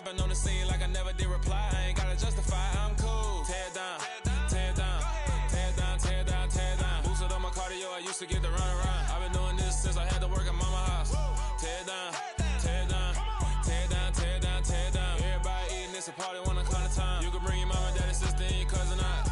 Hopping on the scene like I never did reply. I ain't gotta justify, I'm cool. Tear down, tear down, tear down, tear down, tear down. Boosted on my cardio, I used to get to run around. I've been doing this since I had to work at mama house. Tear down, tear down, tear down, tear down, tear down. Everybody eating, it's a party, one o'clock time. You can bring your mama, daddy, sister, and your cousin out.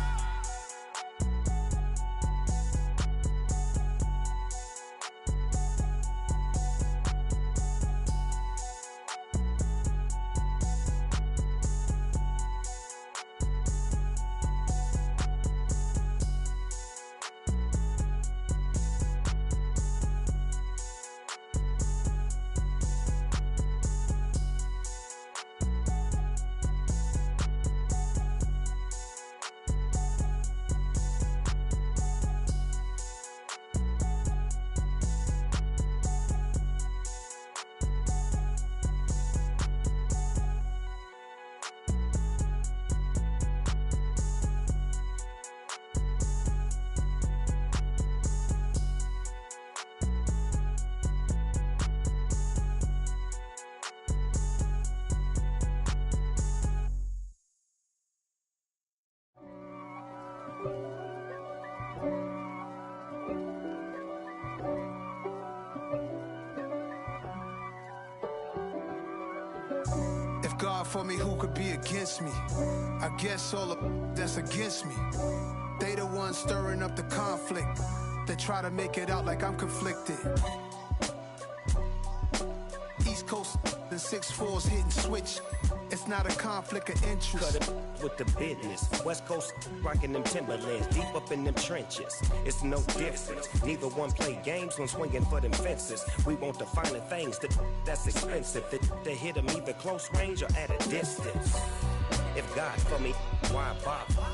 God for me, who could be against me? I guess all of that's against me. They the ones stirring up the conflict. They try to make it out like I'm conflicted. East Coast, the 6'4's hitting switch. It's not a conflict of interest. Cut it with the business. West Coast rocking them Timberlands, deep up in them trenches. It's no difference. Neither one play games when swinging for them fences. We want the finer things that's expensive. They hit them either close range or at a distance. If God for me, why bother?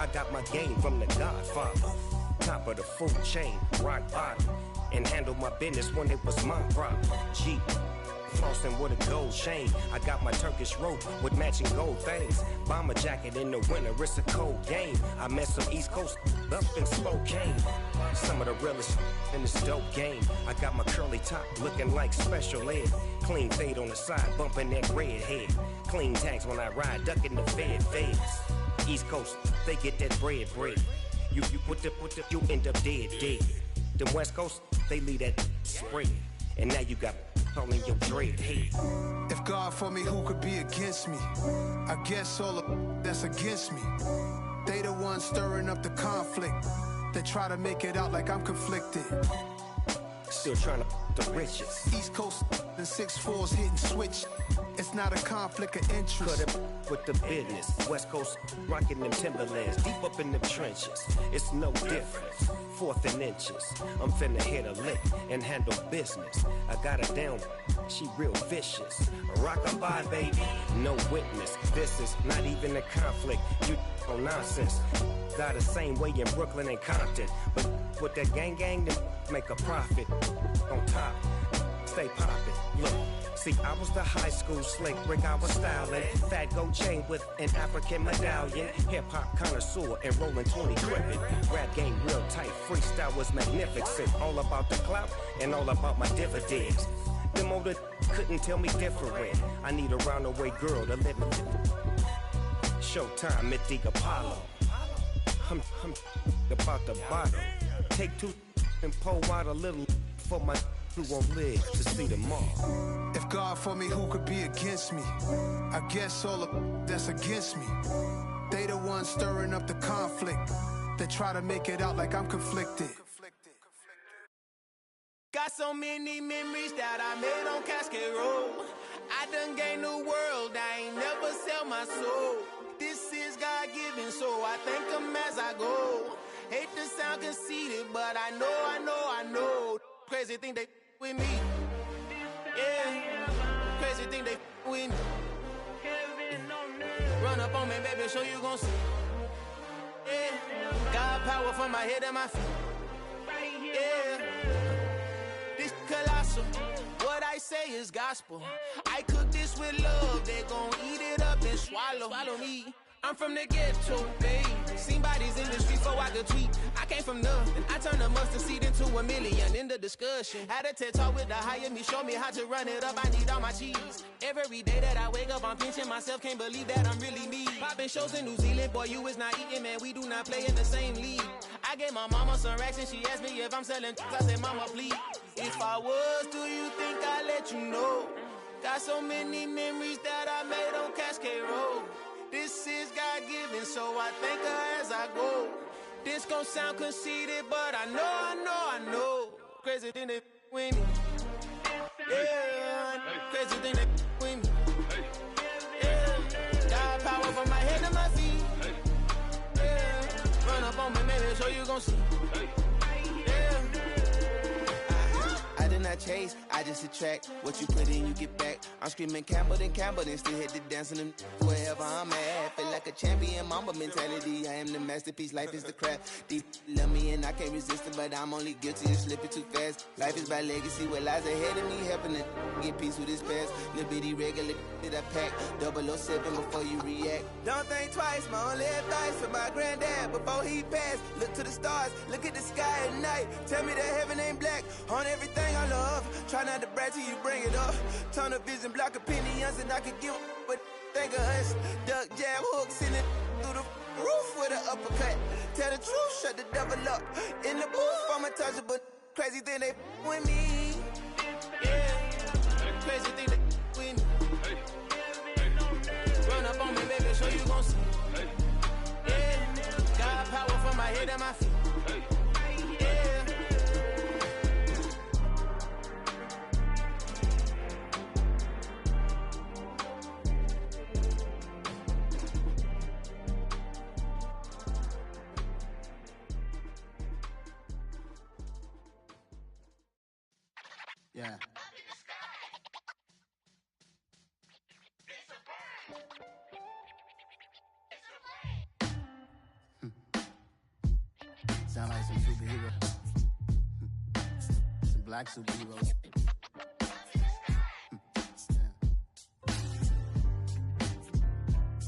I got my game from the Godfather. Top of the food chain, rock bottom. And handle my business when it was my problem. Jeep. Flossing with a gold chain. I got my Turkish rope with matching gold things. Bomber jacket in the winter, it's a cold game. I met some East Coast up in Spokane. Some of the realest in this dope game. I got my curly top looking like special ed. Clean fade on the side, bumping that red head. Clean tags when I ride, ducking the feds. East Coast, they get that bread. You you end up dead. Them West Coast, they leave that spread. And now you got all in your dread head. If God for me, who could be against me? I guess all of that's against me. They the ones stirring up the conflict. They try to make it out like I'm conflicted. Still trying to the riches. East Coast, the 6'4's hitting switch. It's not a conflict of interest. Cut it with the business. West Coast rocking them Timberlands, deep up in them trenches. It's no difference. Fourth and inches. I'm finna hit a lick and handle business. I got her down, she real vicious. Rockabye, baby, no witness. This is not even a conflict. You on nonsense. Got the same way in Brooklyn and Compton. But with that gang, then make a profit. On top, stay poppin'. Look. See, I was the high school slick brick, I was styling. Fat gold chain with an African medallion. Hip-hop connoisseur and rolling 20 gripping. Rap game real tight, freestyle was magnificent. All about the clout and all about my dividends. Them older couldn't tell me different. I need a roundaway girl to live in. Showtime at the Apollo. I'm about the bottle. Take two and pour out a little for my who won't live to see them all. If God for me, who could be against me? I guess all of that's against me. They the ones stirring up the conflict. They try to make it out like I'm conflicted. Got so many memories that I made on Cascade Road. I done gained the world, I ain't never sell my soul. This is God-given, so I thank him as I go. Hate to sound conceited, but I know. Crazy thing they with me. Yeah, crazy thing they with me. Run up on me, baby, show you gon' see. Yeah, got power from my head and my feet. Yeah, this colossal. What I say is gospel. I cook this with love. They gon' eat it up and swallow me. I'm from the ghetto, baby. Seen bodies in the streets before I could tweet. I came from nothing. I turned a mustard seed into a million in the discussion. Had a TED talk with the higher me, show me how to run it up. I need all my cheese. Every day that I wake up, I'm pinching myself. Can't believe that I'm really me. Popping shows in New Zealand, boy, you is not eating, man. We do not play in the same league. I gave my mama some racks and she asked me if I'm selling. I said, mama, please. If I was, do you think I'd let you know? Got so many memories that I made on Cascade Road. This is God-given, so I thank her as I go. This gon' sound conceited, but I know. Crazy thing that with me. Yeah, crazy thing that with me. Yeah, got power from my head to my feet. Yeah, run up on me, maybe so you gon' see. Yeah. I did not chase, I just attract. What you put in, you get back. I'm screaming Campbell, then still hit the dance and them wherever I'm at. Feel like a champion, mamba mentality. I am the masterpiece, life is the craft. Deep love me and I can't resist it, but I'm only guilty of slipping too fast. Life is by legacy, what lies ahead of me, helping to get peace with this past. Little bitty regular that I pack, 007 before you react. Don't think twice, my only advice for my granddad before he passed. Look to the stars, look at the sky at night. Tell me that heaven ain't black on everything I love. Try not to brag till you bring it up. Tunnel vision, block opinions, and I could give but think of us. Duck jab hooks in it through the roof with an uppercut. Tell the truth, shut the devil up. In the booth, I'm untouchable. Crazy thing they with me. Yeah, crazy thing they with me. Run up on me, baby, so you gon' see. Yeah, got power from my head and my feet. Yeah. Sound like some superheroes. Some black superheroes.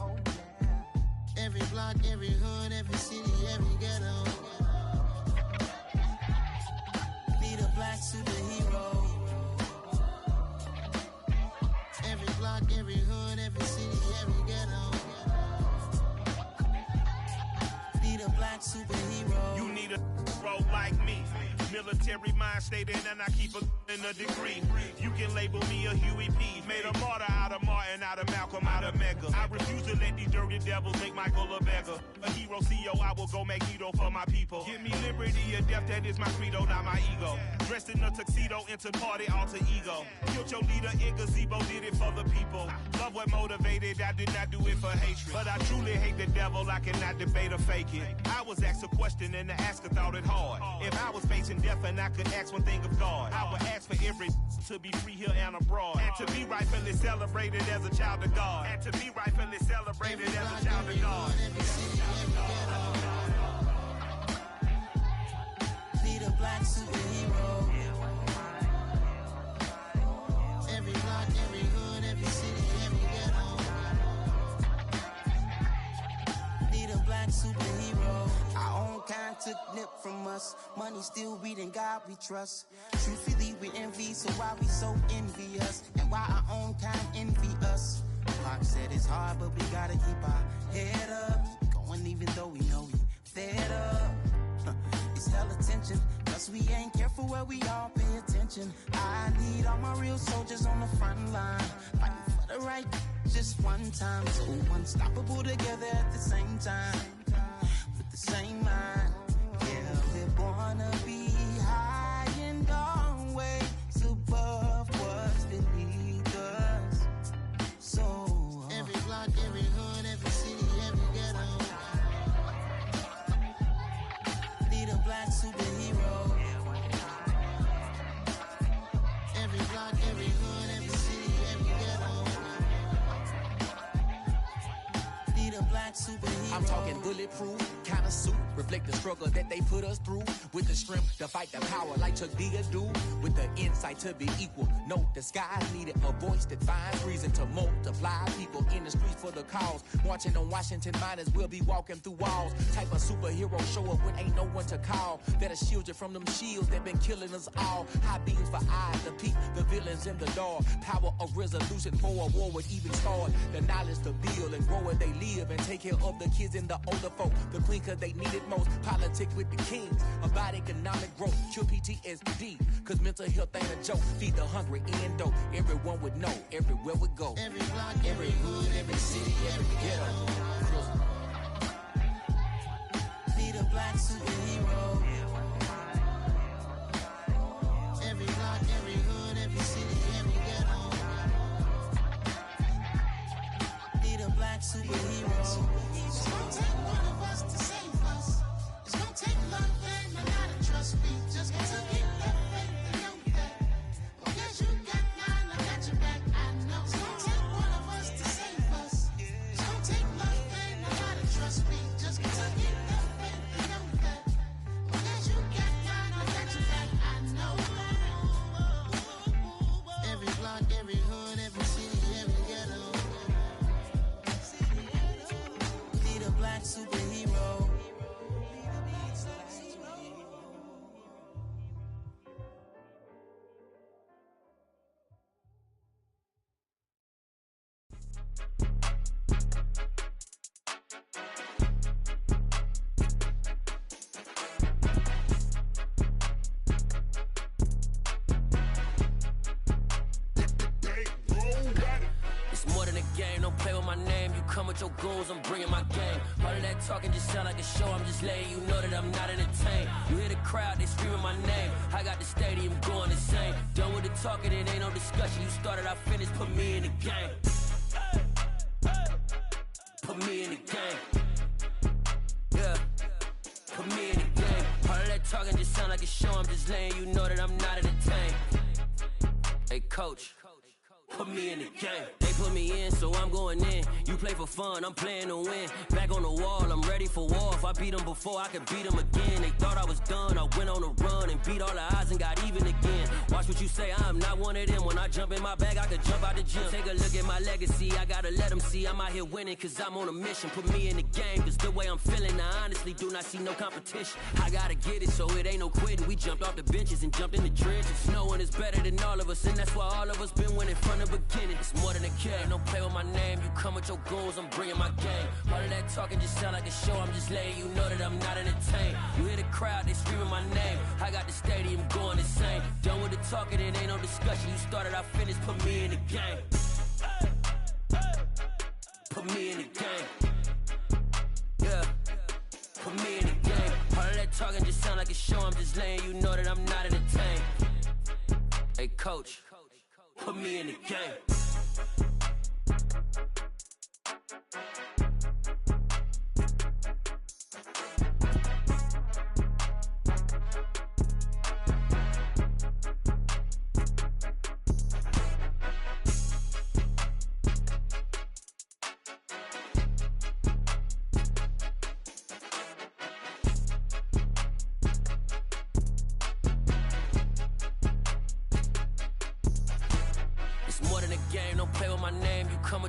Oh, yeah. Every block, every hood, every city, every ghetto. Need a black superhero. Every block, every hood, every city, every ghetto. Need a black superhero. You need a role like me. Military mind stated, and I keep in a degree. You can label me a Huey P. Made a martyr out of Martin, out of Malcolm, out of Mega. I refuse to let these dirty devils make Michael a beggar. A hero CEO, I will go Magneto for my people. Give me liberty or death, that is my credo, not my ego. Dressed in a tuxedo, into party, alter ego. Killed your leader in gazebo, did it for the people. Love what motivated, I did not do it for hatred. But I truly hate the devil, I cannot debate or fake it. I was asked a question and the asker thought it hard. If I was facing death and I could ask one thing of God, I would ask for every to be free here and abroad. And to be rightfully celebrated as a child of God. And to be rightfully celebrated as a child of God. Need a black superhero. Every block, every hood, every city, every ghetto. Need a black superhero. Our own kind took nip from us. Money still reading God we trust. Truthfully we envy, so why we so envious? And why our own kind envy us? Pac said it's hard, but we gotta keep our head up. Going even though we know we fed up. It's hell attention, cause we ain't careful where we all pay attention. I need all my real soldiers on the front line, fighting for the right just one time. So unstoppable together at the same time, with the same mind. Yeah, we're born to be high and always above what's beneath us. So every block, every hood, every city, every ghetto. Need a black superhero. Every block, every hood, every city, every ghetto. Need a black superhero. I'm talking bulletproof kind of suit, reflect the struggle that they put us through. With the strength to fight the power like Chuck D do. With the insight sight to be equal. Note the skies needed a voice that finds reason to multiply. People in the streets for the cause. Marching on Washington miners will be walking through walls. Type of superhero show up when ain't no one to call. That'll shield you from them shields that been killing us all. High beams for eyes to peep the villains in the dark. Power of resolution for a war would even start. The knowledge to build and grow where they live and take care of the kids and the older folk. The queen cause they need it most. Politics with the kings. About economic growth. Cure PTSD. Cause mental health ain't a joke. Feed the hungry and dope. Everyone would know. Everywhere we go. Every block, every hood, every city, every ghetto. Need a black superhero. Every block, every hood, every city, every ghetto. Need a black superhero. It's gonna take one of us to save us. It's gonna take love and I gotta trust me. Just to keep that faith and know that. Oh yes, you got mine, I got your back, I know. It's gonna take one of us to save us. It's gonna take love and I gotta trust me. Just to keep that faith and know that. Oh yes, you got mine, I got your back, I know. Every block, every hood, every city, every ghetto. Need a black superhero. It's more than a game, don't play with my name. You come with your goons, I'm bringing my game. All of that talking just sound like a show, I'm just letting you know that I'm not entertained. You hear the crowd, they screaming my name. I got the stadium going insane. Done with the talking, it ain't no discussion. You started, I finished, put me in the game. Put me in the game. Yeah, put me in the game. All of that talking just sound like a show, I'm just letting you know that I'm not entertained. Hey coach, put me in the game. They put me in, so I'm going in. You play for fun, I'm playing to win. Back on the wall, I'm ready for war. If I beat them before, I could beat them again. They thought I was done, I went on a run and beat all the odds and got even again. Watch what you say, I'm not one of them. When I jump in my bag, I could jump out the gym. Take a look at my legacy, I gotta let them see I'm out here winning, cause I'm on a mission. Put me in the game, cause the way I'm feeling, I honestly do not see no competition. I gotta get it, so it ain't no quitting. We jumped off the benches and jumped in the trenches. No one is better than all of us, and that's why all of us been winning from the beginning. It's more than a game, don't play with my name. You come with your goons, I'm bringing my game. All of that talking just sound like a show, I'm just letting you know that I'm not entertained. You hear the crowd, they screaming my name. I got the stadium going insane. Done with the talking, it ain't no discussion. You started, I finished, put me in the game. Put me in the game. Yeah, put me in the game. All of that talking just sound like a show, I'm just letting you know that I'm not entertained. Hey coach, put me in the game.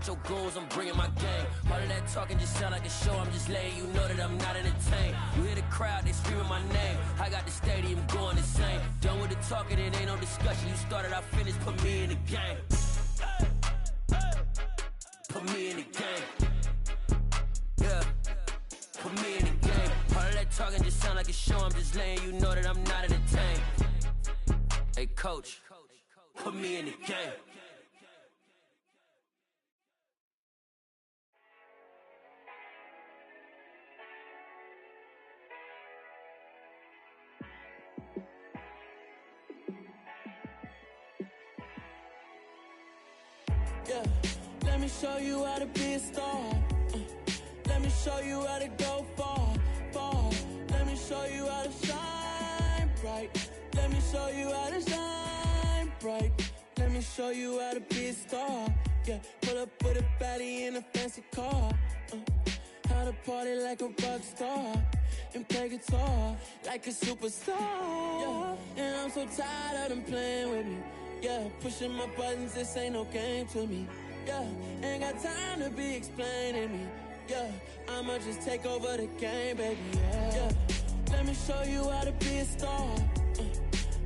Your goals, I'm bringing my game. All of that talking just sound like a show, I'm just letting you know that I'm not entertained. You hear the crowd, they screaming my name. I got the stadium going insane. Done with the talking, it ain't no discussion. You started, I finished, put me in the game. Put me in the game. Yeah, put me in the game. All of that talking just sound like a show, I'm just letting you know that I'm not entertained. Hey coach, put me in the game. Yeah, let me show you how to be a star. Let me show you how to go far, far. Let me show you how to shine bright. Let me show you how to shine bright. Let me show you how to be a star. Yeah, pull up with a baddie in a fancy car. How how to party like a rock star and play guitar like a superstar. Yeah, and I'm so tired of them playing with me. Yeah, pushing my buttons, this ain't no game to me. Yeah, ain't got time to be explaining me. Yeah, I'ma just take over the game, baby. Yeah, let me show you how to be a star.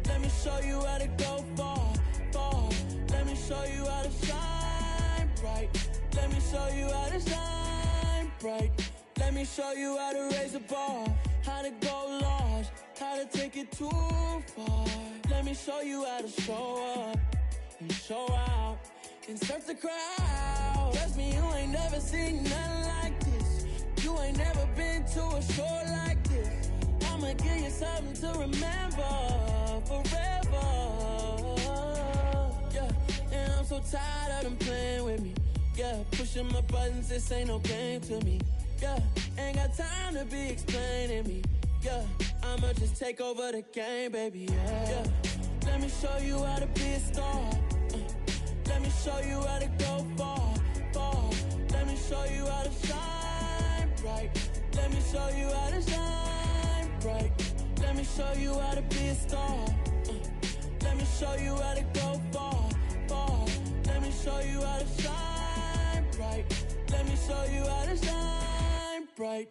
Let me show you how to go far, far. Let me show you how to shine bright. Let me show you how to shine bright. Let me show you how to raise a bar, how to go large, how to take it too far. Let me show you how to show up and show out and surf the crowd. Trust me, you ain't never seen nothing like this. You ain't never been to a show like this. I'ma give you something to remember forever. Yeah, and I'm so tired of them playing with me. Yeah, pushing my buttons, this ain't no game to me. Yeah, ain't got time to be explaining me. Yeah, I'ma just take over the game, baby. Yeah, let me show you how to be a star. Let me show you how to go far, far. Let me show you how to shine bright. Let me show you how to shine bright. Let me show you how to be a star. Let me show you how to go far, far. Let me show you how to shine bright. Let me show you how to shine bright.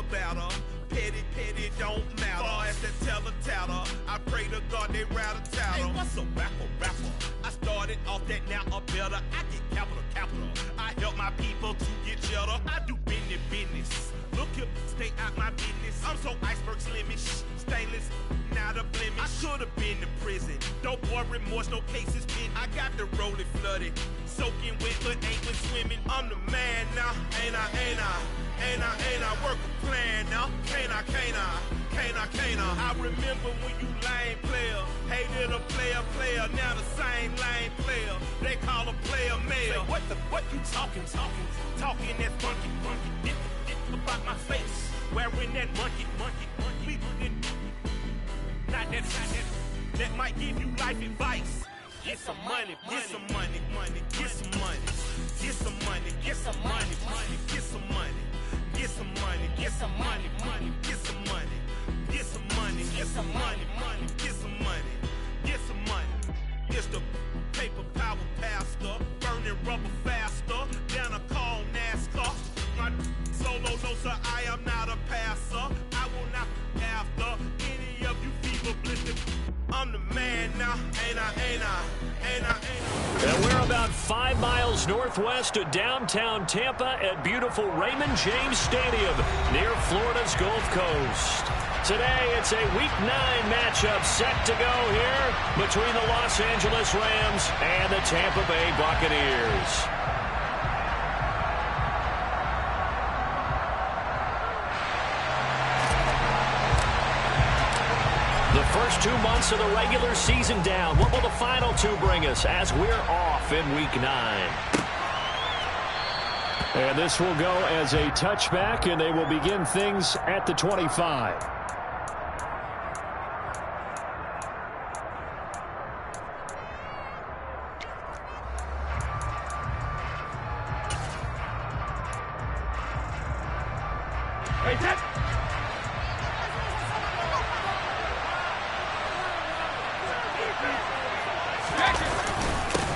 Better, petty, don't matter. Far as that teller, I pray to God they rather tattle. Hey, what's a rapper? I started off that, now a better. I get capital. I help my people to get cheddar. I do business. Look here, stay out my business. I'm so iceberg slimish, stainless, not a blemish. I should've been in prison. No boy remorse, no cases pinned. I got the rolling flooded, soaking wet, but ain't been swimming. I'm the man now, ain't I? Work a plan now, can't I? I remember when you lame player, hated a player, now the same lame player. They call a player mayor. Say, what you talking that funky, get about my face, wearing that monkey, not that might give you life advice. Get some money, get some money, get some money, get some money, get some money, get some money. Get some money, get some money, get some money, get some money, get some money, get some money, get some money. It's the paper power pastor, burning rubber faster than a call NASCAR. My solo, no sir, I am not a passer. I will not after any of you fever blistered. I'm the man now, ain't I? And we're about 5 miles northwest of downtown Tampa at beautiful Raymond James Stadium near Florida's Gulf Coast. Today, it's a Week 9 matchup set to go here between the Los Angeles Rams and the Tampa Bay Buccaneers. The first 2 months of the regular season down. What will the final 2 bring us as we're off in Week 9? And this will go as a touchback, and they will begin things at the 25.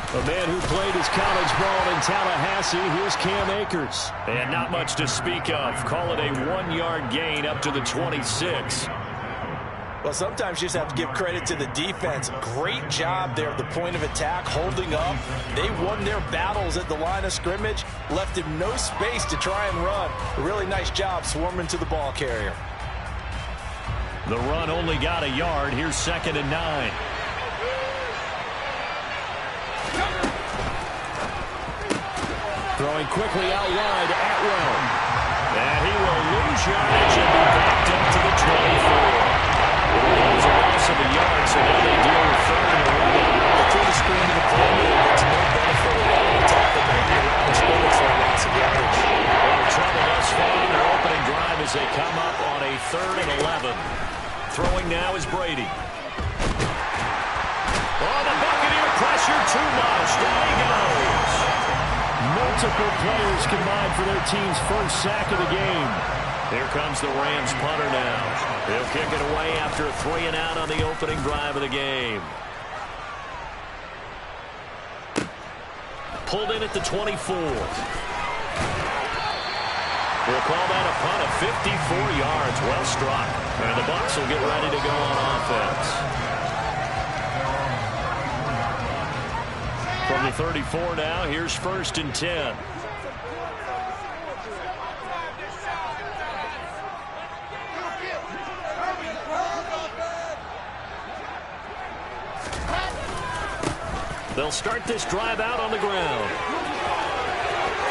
A man who played his college ball in Tallahassee, here's Cam Akers. And not much to speak of. Call it a 1-yard gain up to the 26. Well, sometimes you just have to give credit to the defense. Great job there at the point of attack, holding up. They won their battles at the line of scrimmage, left him no space to try and run. A really nice job swarming to the ball carrier. The run only got a yard. Here's 2nd and 9. Throwing quickly out wide, Atwell. And he will lose yardage and be backed up to the 24. It was a loss of a yard, so now they deal with 3rd and 11. Through the screen to the play, it's no benefit at all to tackle back around the scrimmage for a loss of yardage. Well, the trouble does pressure, too much. Down he goes. Multiple players combined for their team's first sack of the game. Here comes the Rams punter now. They'll kick it away after a 3-and-out on the opening drive of the game. Pulled in at the 24. We'll call that a punt of 54 yards. Well struck. And the Bucs will get ready to go on offense. From the 34 now, here's 1st and 10. They'll start this drive out on the ground.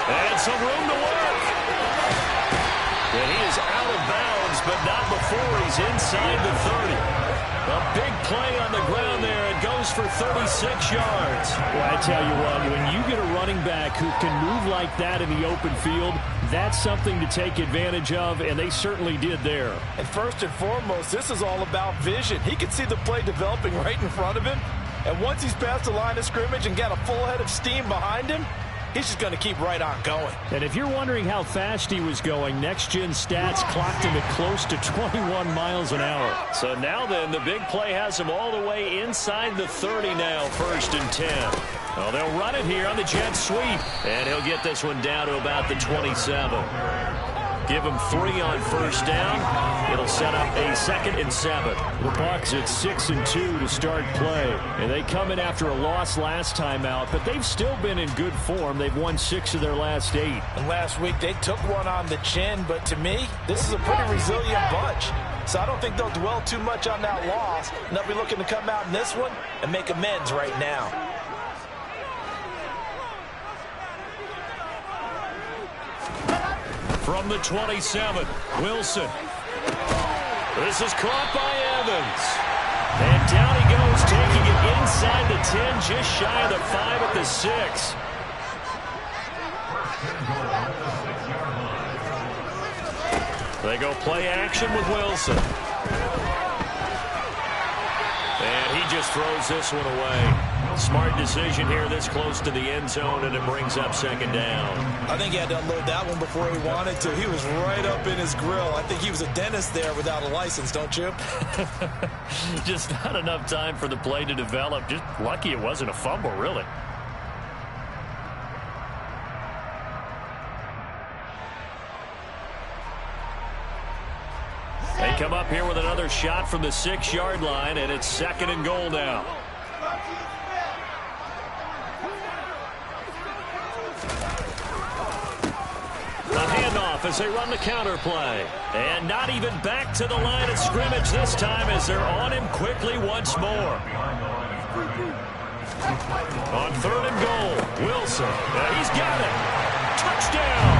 And some room to work. And he is out of bounds, but not before he's inside the 30. A big play on the ground there. It goes for 36 yards. Well, I tell you what, when you get a running back who can move like that in the open field, that's something to take advantage of, and they certainly did there. And first and foremost, this is all about vision. He could see the play developing right in front of him. And once he's past the line of scrimmage and got a full head of steam behind him, he's just going to keep right on going. And if you're wondering how fast he was going, next-gen stats clocked him at close to 21 miles an hour. So now then, the big play has him all the way inside the 30 now, 1st and 10. Well, they'll run it here on the jet sweep. And he'll get this one down to about the 27. Give him 3 on 1st down. It'll set up a 2nd and 7. The Bucs at 6-2 to start play. And they come in after a loss last time out, but they've still been in good form. They've won 6 of their last 8. And last week they took one on the chin, but to me, this is a pretty resilient bunch. So I don't think they'll dwell too much on that loss. And they'll be looking to come out in this one and make amends right now. From the 27, Wilson. This is caught by Evans. And down he goes, taking it inside the 10, just shy of the 5 at the 6. They go play action with Wilson. And he just throws this one away. Smart decision here this close to the end zone, and it brings up 2nd down. I think he had to unload that one before he wanted to. He was right up in his grill. I think he was a dentist there without a license, don't you? Just not enough time for the play to develop. Just lucky it wasn't a fumble, really. They come up here with another shot from the 6-yard line, and it's 2nd and goal now. As they run the counter play. And not even back to the line of scrimmage this time as they're on him quickly once more. On 3rd and goal, Wilson. He's got it. Touchdown.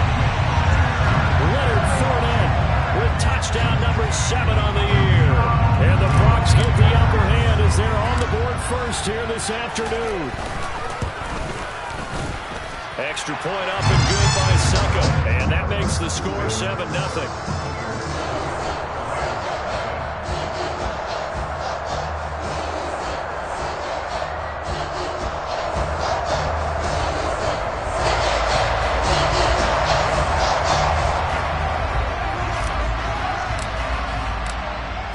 Leonard Fournette with touchdown number 7 on the year. And the Bucs get the upper hand as they're on the board first here this afternoon. Extra point up and good by Succo. And that makes the score 7-0.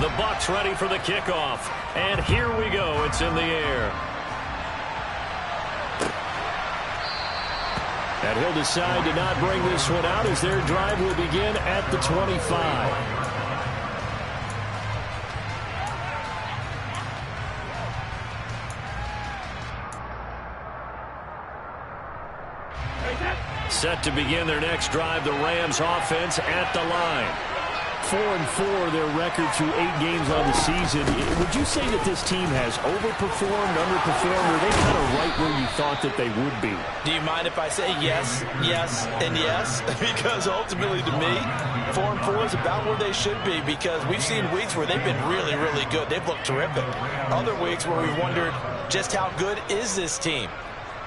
The Bucs ready for the kickoff. And here we go. It's in the air. And he'll decide to not bring this one out as their drive will begin at the 25. Set to begin their next drive, the Rams offense at the line. 4-4 their record through 8 games on the season. Would you say that this team has overperformed, underperformed, or are they kind of right where you thought that they would be? Do you mind if I say yes, yes, and yes? Because ultimately to me, 4-4 is about where they should be, because we've seen weeks where they've been really, really good. They've looked terrific. Other weeks where we've wondered just how good is this team.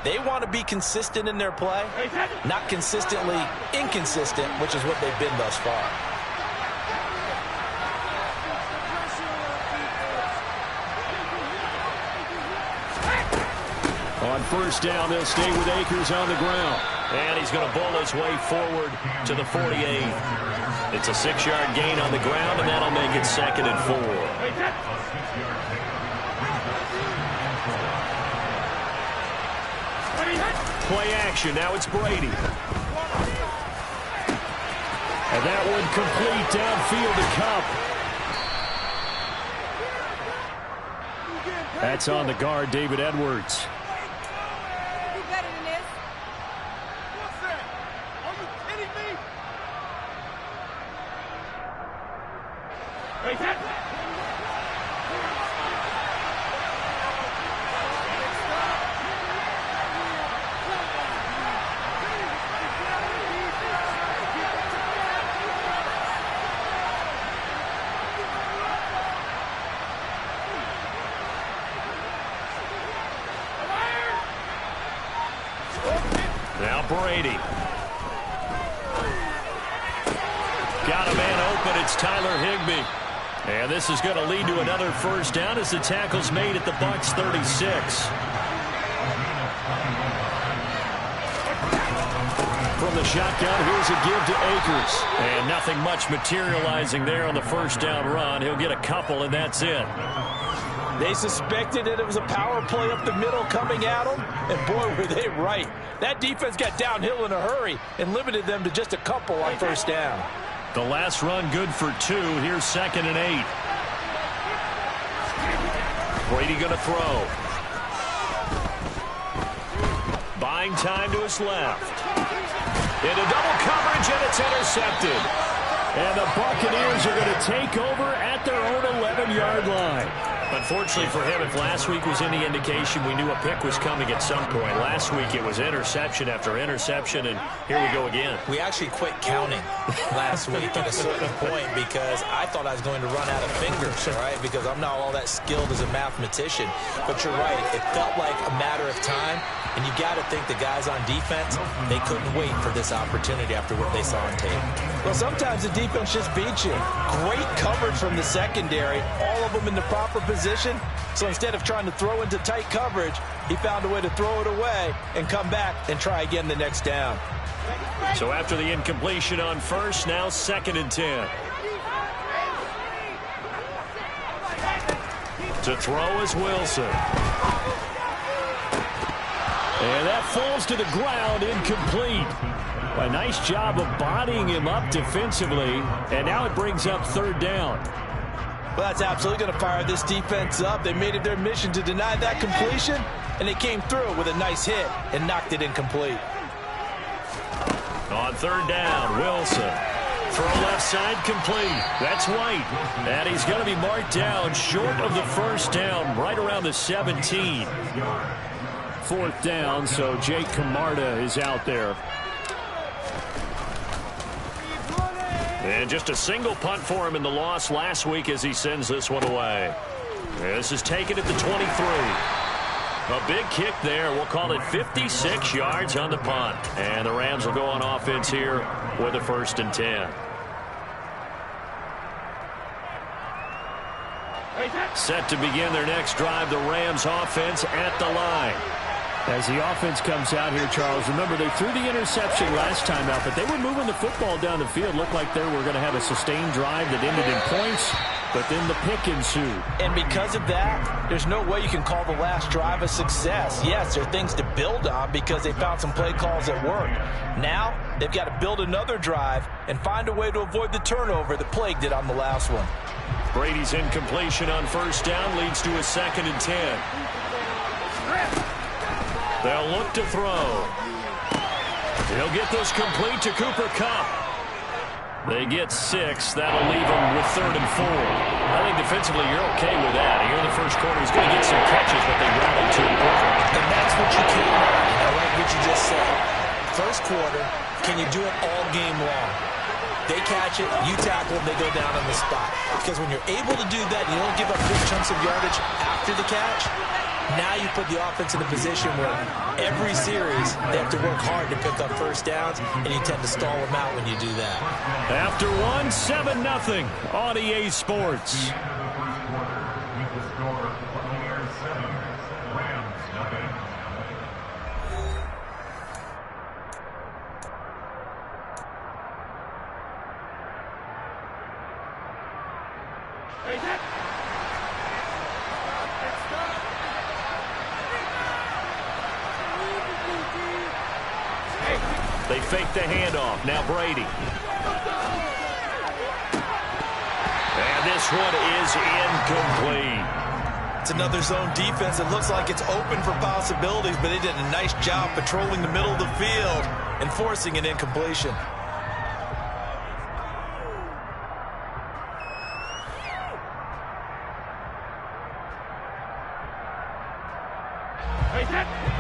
They want to be consistent in their play, not consistently inconsistent, which is what they've been thus far. On first down, they'll stay with Akers on the ground. And he's going to bull his way forward to the 48. It's a 6-yard gain on the ground, and that'll make it 2nd and 4. Play action. Now it's Brady. And that one complete downfield to Cup. That's on the guard, David Edwards. Now Brady. Got a man open. It's Tyler Higbee. And this is going to lead to another first down as the tackle's made at the Bucs 36. From the shotgun, here's a give to Akers. And nothing much materializing there on the first down run. He'll get a couple, and that's it. They suspected that it was a power play up the middle coming at them, and boy, were they right. That defense got downhill in a hurry and limited them to just a couple on first down. The last run good for 2. Here's 2nd and 8. Brady going to throw. Buying time to his left. Into double coverage, and it's intercepted. And the Buccaneers are going to take over at their own 11-yard line. Unfortunately for him, if last week was any indication, we knew a pick was coming at some point. Last week it was interception after interception, and here we go again. We actually quit counting last week at a certain point because I thought I was going to run out of fingers, right? Because I'm not all that skilled as a mathematician. But you're right. It felt like a matter of time. And you got to think the guys on defense, they couldn't wait for this opportunity after what they saw on tape. Well, sometimes the defense just beats you. Great coverage from the secondary, all of them in the proper position. So instead of trying to throw into tight coverage, he found a way to throw it away and come back and try again the next down. So after the incompletion on first, now 2nd and 10. To throw is Wilson. And that falls to the ground, incomplete. A nice job of bodying him up defensively, and now it brings up 3rd down. Well, that's absolutely going to fire this defense up. They made it their mission to deny that completion, and they came through with a nice hit and knocked it incomplete. On 3rd down, Wilson. Throw left side complete. That's White. And he's going to be marked down short of the first down, right around the 17. 4th down, so Jake Camarda is out there. And just a single punt for him in the loss last week as he sends this one away. This is taken at the 23. A big kick there. We'll call it 56 yards on the punt. And the Rams will go on offense here with a 1st and 10. Set to begin their next drive, the Rams offense at the line. As the offense comes out here, Charles, remember they threw the interception last time out, but they were moving the football down the field. Looked like they were going to have a sustained drive that ended in points, but then the pick ensued. And because of that, there's no way you can call the last drive a success. Yes, there are things to build on because they found some play calls that work. Now, they've got to build another drive and find a way to avoid the turnover that plagued it on the last one. Brady's incompletion on first down leads to a 2nd and 10. They'll look to throw. He'll get this complete to Cooper Kupp. They get 6. That'll leave him with 3rd and 4. I think defensively you're okay with that. Here in the first quarter, he's going to get some catches, but they rallied to him quickly. And that's what you can do. I like what you just said. First quarter, can you do it all game long? They catch it, you tackle them, they go down on the spot. Because when you're able to do that, you don't give up big chunks of yardage after the catch. Now you put the offense in a position where every series they have to work hard to pick up first downs, and you tend to stall them out when you do that. After 7-0 on EA Sports. They fake the handoff. Now Brady. And this one is incomplete. It's another zone defense. It looks like it's open for possibilities, but they did a nice job patrolling the middle of the field and forcing an incompletion.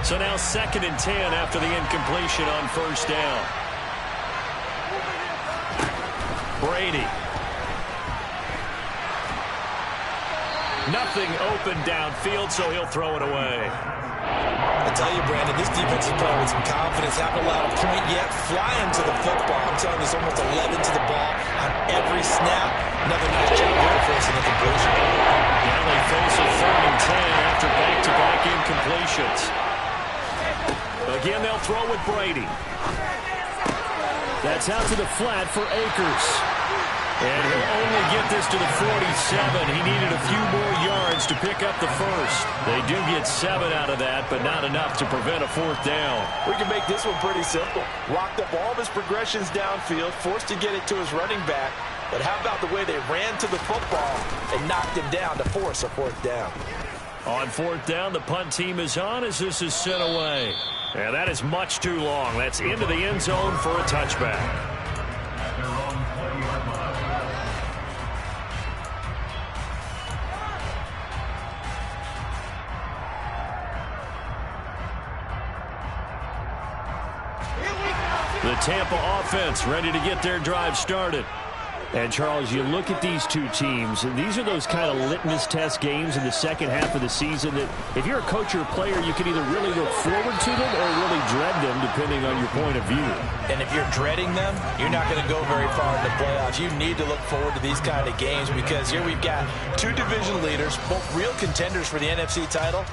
So now 2nd and 10 after the incompletion on first down. Brady. Nothing open downfield, so he'll throw it away. I tell you, Brandon, this defense is playing with some confidence. Haven't allowed a point yet. Flying to the football. I'm telling you, there's almost 11 to the ball on every snap. Another nice job there for us in the completion. Now they face a 3rd and 10 after back-to-back incompletions. Again, they'll throw with Brady. That's out to the flat for Akers. And he'll only get this to the 47. He needed a few more yards to pick up the first. They do get 7 out of that, but not enough to prevent a 4th down. We can make this one pretty simple. Locked up all of his progressions downfield, forced to get it to his running back. But how about the way they ran to the football and knocked him down to force a 4th down? On 4th down, the punt team is on as this is sent away. And that is much too long. That's into the end zone for a touchback. The Tampa offense ready to get their drive started. And, Charles, you look at these two teams, and these are those kind of litmus test games in the second half of the season that if you're a coach or a player, you can either really look forward to them or really dread them, depending on your point of view. And if you're dreading them, you're not going to go very far in the playoffs. You need to look forward to these kind of games because here we've got 2 division leaders, both real contenders for the NFC title.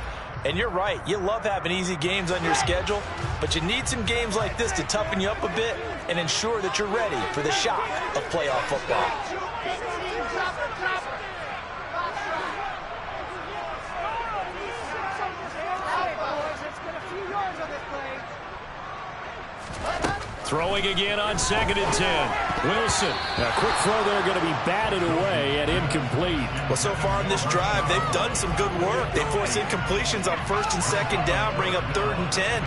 And you're right, you love having easy games on your schedule, but you need some games like this to toughen you up a bit and ensure that you're ready for the shock of playoff football. Throwing again on 2nd and 10. Wilson. A quick throw there going to be batted away and incomplete. Well, so far in this drive, they've done some good work. They force incompletions on 1st and 2nd down, bring up 3rd and 10.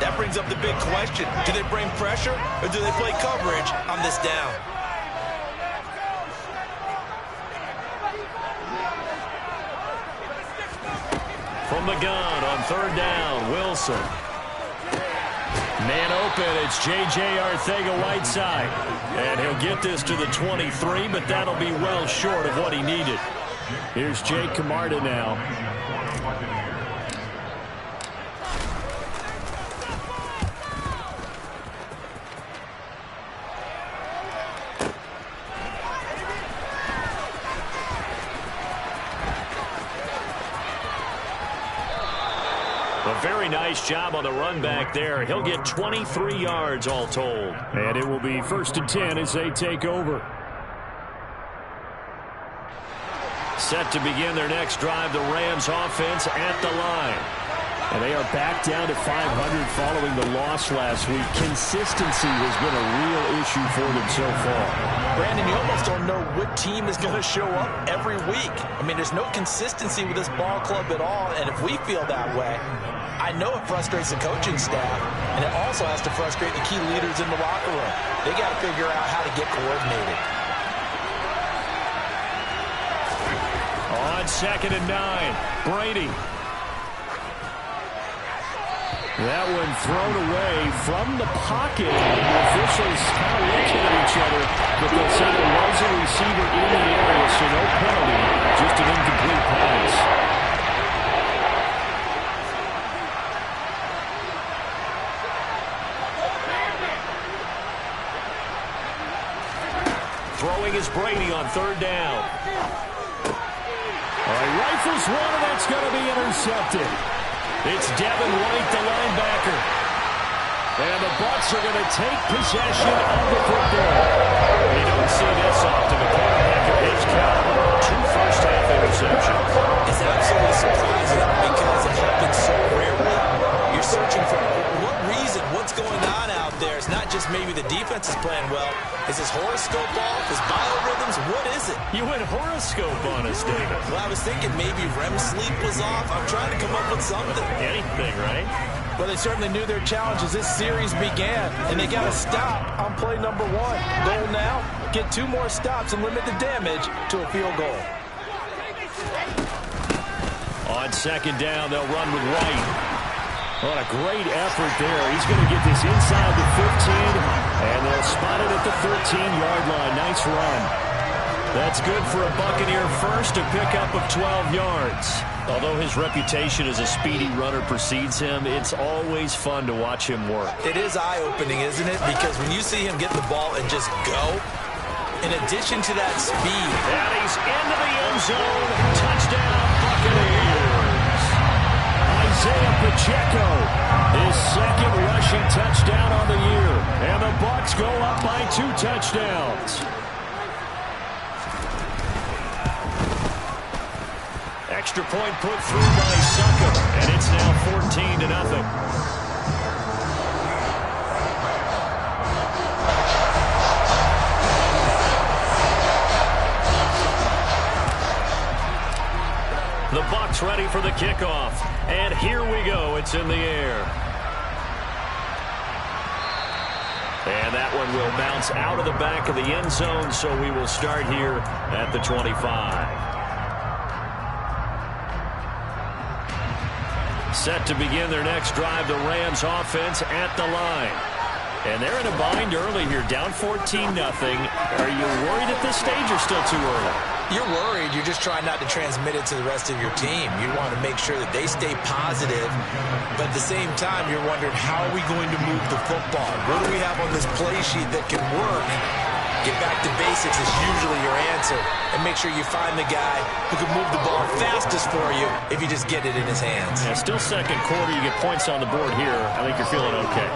That brings up the big question. Do they bring pressure or do they play coverage on this down? From the gun on 3rd down, Wilson. Man open, it's J.J. Arcega-Whiteside. And he'll get this to the 23, but that'll be well short of what he needed. Here's Jake Camarda now. A very nice job on the run back there. He'll get 23 yards all told. And it will be 1st and 10 as they take over. Set to begin their next drive, the Rams offense at the line. And they are back down to 500 following the loss last week. Consistency has been a real issue for them so far. Brandon, you almost don't know what team is going to show up every week. I mean, there's no consistency with this ball club at all, and if we feel that way, I know it frustrates the coaching staff, and it also has to frustrate the key leaders in the locker room. They got to figure out how to get coordinated. On 2nd and 9, Brady. That one thrown away from the pocket. The officials kind of looking at each other, but they'll say there was a receiver in the area, so no penalty, just an incomplete pass. Throwing is Brady on 3rd down. All right, rifles one, and that's going to be intercepted. It's Devin White, the linebacker. And the Bucs are going to take possession of the football. You don't see this often. The quarterback of his caliber, 2 first-half interceptions. It's absolutely surprising because it happens so rarely. You're searching for what reason, what's going on out there. It's not just maybe the defense is playing well. Is his horoscope off? His biorhythms? What is it? You went horoscope on us, David. Well, I was thinking maybe REM sleep was off. I'm trying to come up with something. Anything, right? Well, they certainly knew their challenge as this series began, and they got to stop on play number 1. Goal now, get 2 more stops and limit the damage to a field goal. On second down, they'll run with White. What a great effort there. He's going to get this inside the 15, and they'll spot it at the 13-yard line. Nice run. That's good for a Buccaneer first, a pickup of 12 yards. Although his reputation as a speedy runner precedes him, it's always fun to watch him work. It is eye-opening, isn't it? Because when you see him get the ball and just go, in addition to that speed. And he's into the end zone. Touchdown, Buccaneers. Isaiah Pacheco, his second rushing touchdown on the year. And the Bucs go up by 2 touchdowns. Extra point put through by Succop, and it's now 14-0. The Bucs ready for the kickoff, and here we go. It's in the air. And that one will bounce out of the back of the end zone, so we will start here at the 25. Set to begin their next drive, the Rams offense at the line. And they're in a bind early here, down 14-0. Are you worried at this stage or still too early? You're worried. You're just trying not to transmit it to the rest of your team. You want to make sure that they stay positive, but at the same time, you're wondering, how are we going to move the football? What do we have on this play sheet that can work? Get back to basics is usually your answer, and make sure you find the guy who can move the ball fastest for you if you just get it in his hands. Yeah, still second quarter. You get points on the board here. I think you're feeling okay.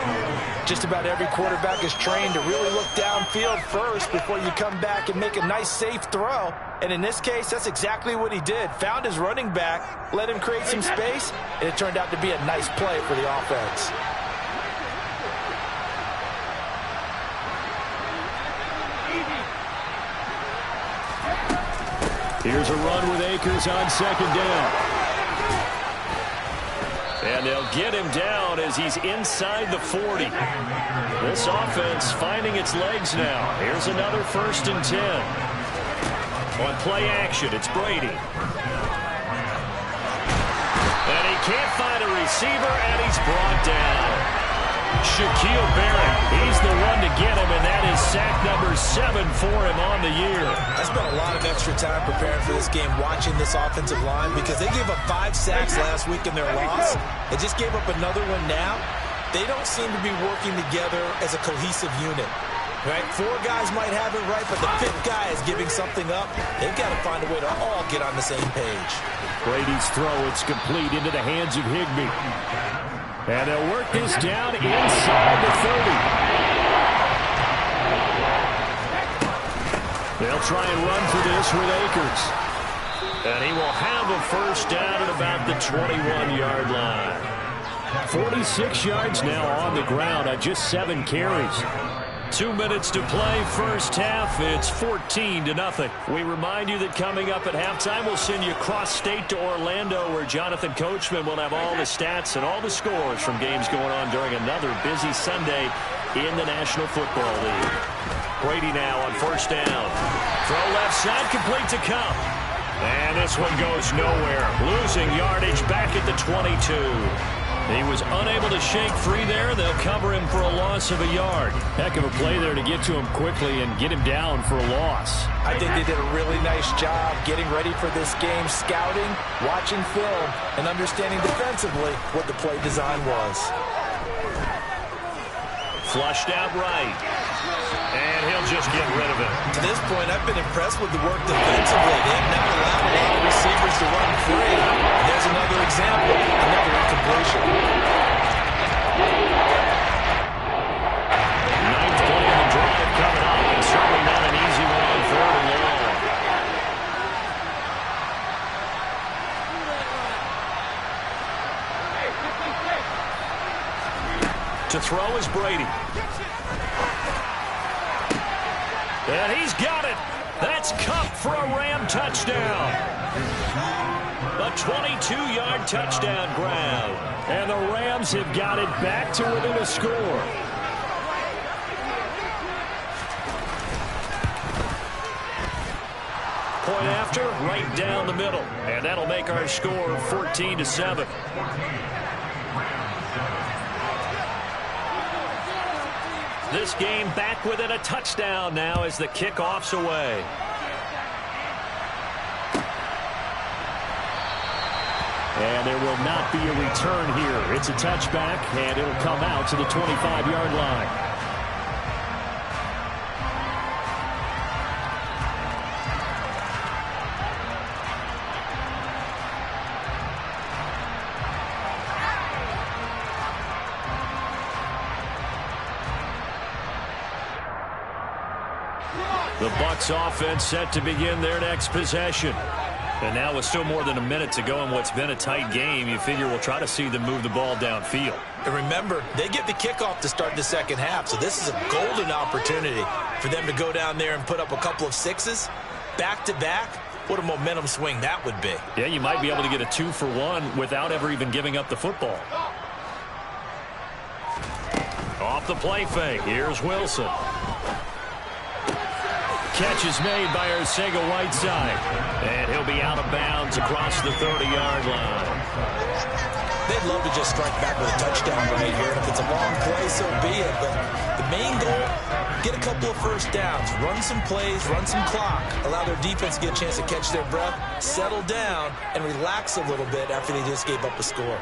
Just about every quarterback is trained to really look downfield first before you come back and make a nice, safe throw. And in this case, that's exactly what he did. Found his running back, let him create some space, and it turned out to be a nice play for the offense. Here's a run with Akers on second down. And they'll get him down as he's inside the 40. This offense finding its legs now. Here's another 1st and 10. On play action, it's Brady. And he can't find a receiver, and he's brought down. Shaquille Barrett, he's the one to get him, and that is sack number 7 for him on the year. I spent a lot of extra time preparing for this game, watching this offensive line, because they gave up 5 sacks last week in their loss. They just gave up another one now. They don't seem to be working together as a cohesive unit. Right? 4 guys might have it right, but the 5th guy is giving something up. They've got to find a way to all get on the same page. Brady's throw, it's complete into the hands of Higbee. And they'll work this down inside the 30. They'll try and run for this with Akers. And he will have a first down at about the 21-yard line. 46 yards now on the ground on just 7 carries. 2 minutes to play, first half. It's 14-0. We remind you that coming up at halftime, we'll send you cross-state to Orlando, where Jonathan Coachman will have all the stats and all the scores from games going on during another busy Sunday in the National Football League. Brady now on first down. Throw left side, complete to Cup. And this one goes nowhere. Losing yardage back at the 22. He was unable to shake free there. They'll cover him for a loss of a yard. Heck of a play there to get to him quickly and get him down for a loss. I think they did a really nice job getting ready for this game, scouting, watching film, and understanding defensively what the play design was. Flushed out right. And he'll just get rid of it. To this point, I've been impressed with the work defensively. They have not allowed a lot of receivers to run free. And there's another example, another incompletion. 9th play of the drive coming up, and certainly not an easy one on 3rd and long. To throw is Brady. And he's got it. That's Cup for a Ram touchdown. A 22-yard touchdown grab. And the Rams have got it back to within a score. Point after, right down the middle. And that'll make our score 14-7. This game back within a touchdown now as the kickoff's away. And there will not be a return here. It's a touchback, and it'll come out to the 25-yard line. The Bucs offense set to begin their next possession. And now with still more than a minute to go in what's been a tight game, you figure we'll try to see them move the ball downfield. And remember, they get the kickoff to start the second half, so this is a golden opportunity for them to go down there and put up a couple of sixes back-to-back. What a momentum swing that would be. Yeah, you might be able to get a 2-for-1 without ever even giving up the football. Off the play fake, here's Wilson. Catch is made by Arcega-Whiteside. And he'll be out of bounds across the 30-yard line. They'd love to just strike back with a touchdown right here. If it's a long play, so be it. But the main goal, get a couple of first downs. Run some plays, run some clock. Allow their defense to get a chance to catch their breath, settle down, and relax a little bit after they just gave up a score.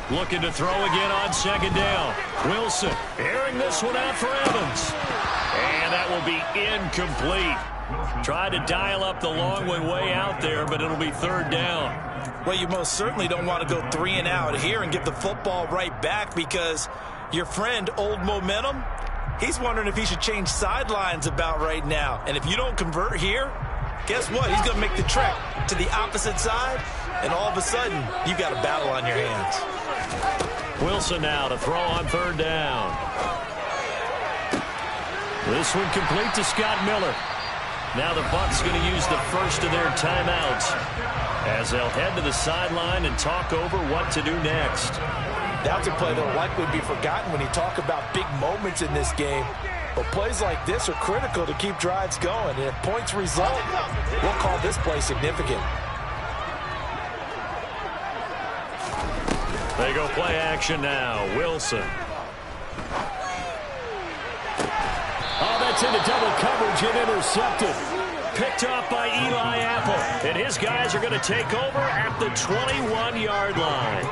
Looking to throw again on second down. Wilson airing this one out for Evans. And that will be incomplete. Tried to dial up the long one way out there, but it'll be third down. Well, you most certainly don't want to go 3 and out here and give the football right back because your friend, Old Momentum, he's wondering if he should change sidelines about right now. And if you don't convert here, guess what? He's going to make the trek to the opposite side, and all of a sudden, you've got a battle on your hands. Wilson now to throw on third down. This one complete to Scott Miller. Now the Bucs going to use the first of their timeouts as they'll head to the sideline and talk over what to do next. That's a play that will likely be forgotten when you talk about big moments in this game. But plays like this are critical to keep drives going. And if points result, we'll call this play significant. They go play action now. Wilson. Oh, that's into double coverage and intercepted. Picked off by Eli Apple. And his guys are going to take over at the 21-yard line.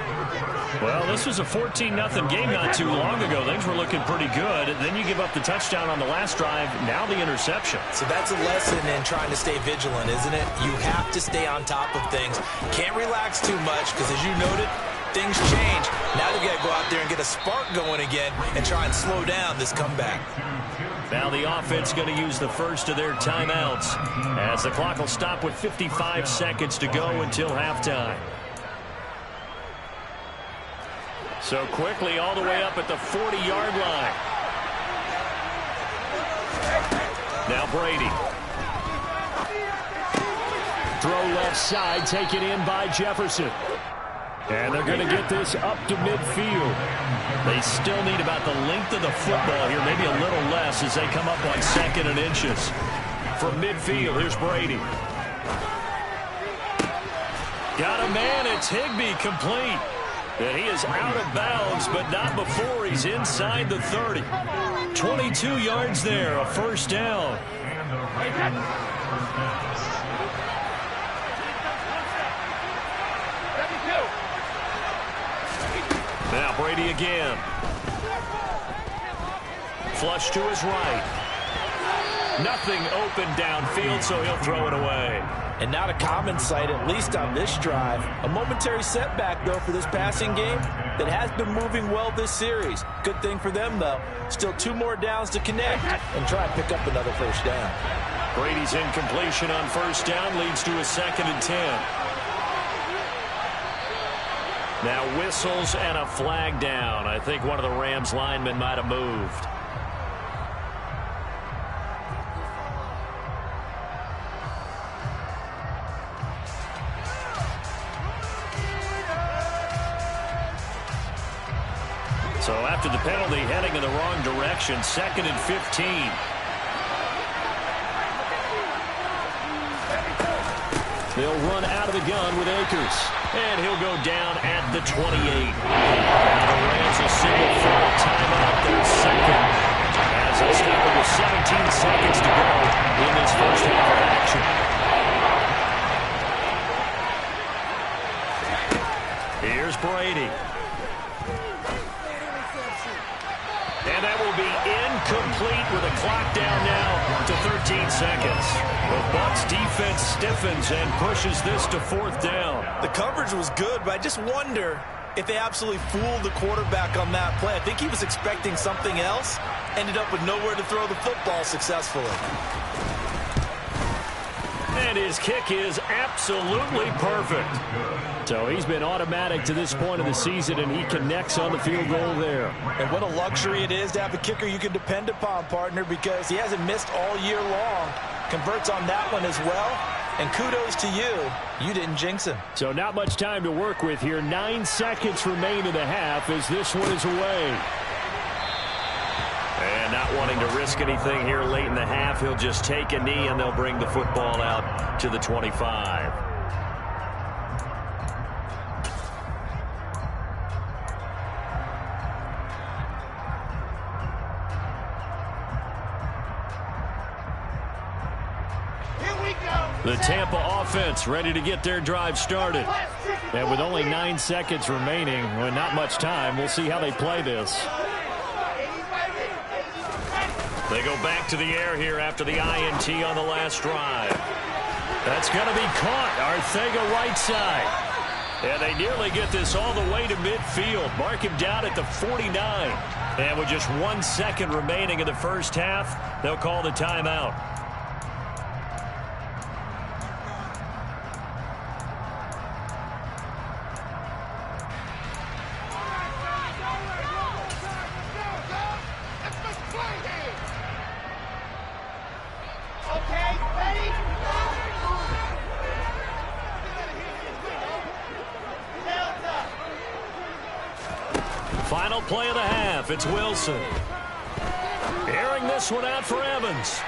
Well, this was a 14-0 game not too long ago. Things were looking pretty good. Then you give up the touchdown on the last drive. Now the interception. So that's a lesson in trying to stay vigilant, isn't it? You have to stay on top of things. Can't relax too much because, as you noted, things change. Now they've got to go out there and get a spark going again and try and slow down this comeback. Now the offense going to use the first of their timeouts as the clock will stop with 55 seconds to go until halftime. So quickly all the way up at the 40-yard line. Now Brady. Throw left side, taken in by Jefferson. And they're going to get this up to midfield. They still need about the length of the football here, maybe a little less as they come up on 2nd and inches. From midfield, here's Brady. Got a man, it's Higbee, complete. And he is out of bounds, but not before he's inside the 30. 22 yards there, a first down. Now Brady again. Flush to his right. Nothing open downfield, so he'll throw it away. And not a common sight, at least on this drive. A momentary setback, though, for this passing game that has been moving well this series. Good thing for them, though. Still 2 more downs to connect and try and pick up another first down. Brady's incompletion on first down leads to a 2nd and 10. Now whistles and a flag down. I think one of the Rams linemen might have moved. So after the penalty, heading in the wrong direction, 2nd and 15. They'll run out of the gun with Akers. And he'll go down at the 28. Now the Rams will single for a timeout, their second. As they stop it with 17 seconds to go in this first half of action. Here's Brady. And that will be incomplete with a clock down now to 13 seconds. The Bucs defense stiffens and pushes this to 4th down. The coverage was good, but I just wonder if they absolutely fooled the quarterback on that play. I think he was expecting something else. Ended up with nowhere to throw the football successfully. And his kick is absolutely perfect. So he's been automatic to this point of the season, and he connects on the field goal there. And what a luxury it is to have a kicker you can depend upon, partner, because he hasn't missed all year long. Converts on that one as well. And kudos to you. You didn't jinx him. So not much time to work with here. 9 seconds remain in the half as this one is away. And not wanting to risk anything here late in the half, he'll just take a knee and they'll bring the football out to the 25. The Tampa offense ready to get their drive started. And with only 9 seconds remaining, well, not much time, we'll see how they play this. They go back to the air here after the INT on the last drive. That's going to be caught. Arcega right side. And they nearly get this all the way to midfield. Mark him down at the 49. And with just 1 second remaining in the first half, they'll call the timeout. Final play of the half. It's Wilson. Airing this one out for Evans.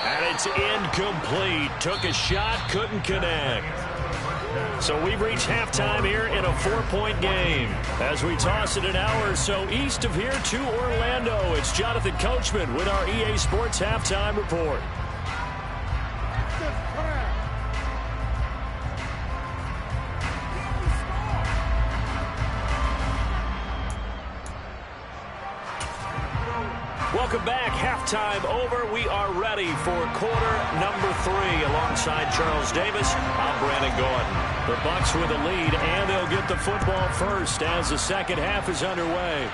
And it's incomplete. Took a shot, couldn't connect. So we've reached halftime here in a 4-point game. As we toss it an hour or so east of here to Orlando, it's Jonathan Coachman with our EA Sports Halftime Report. Welcome back. Halftime over. We are ready for quarter number 3. Alongside Charles Davis, I'm Brandon Gordon. The Bucs with a lead, and they'll get the football first as the second half is underway.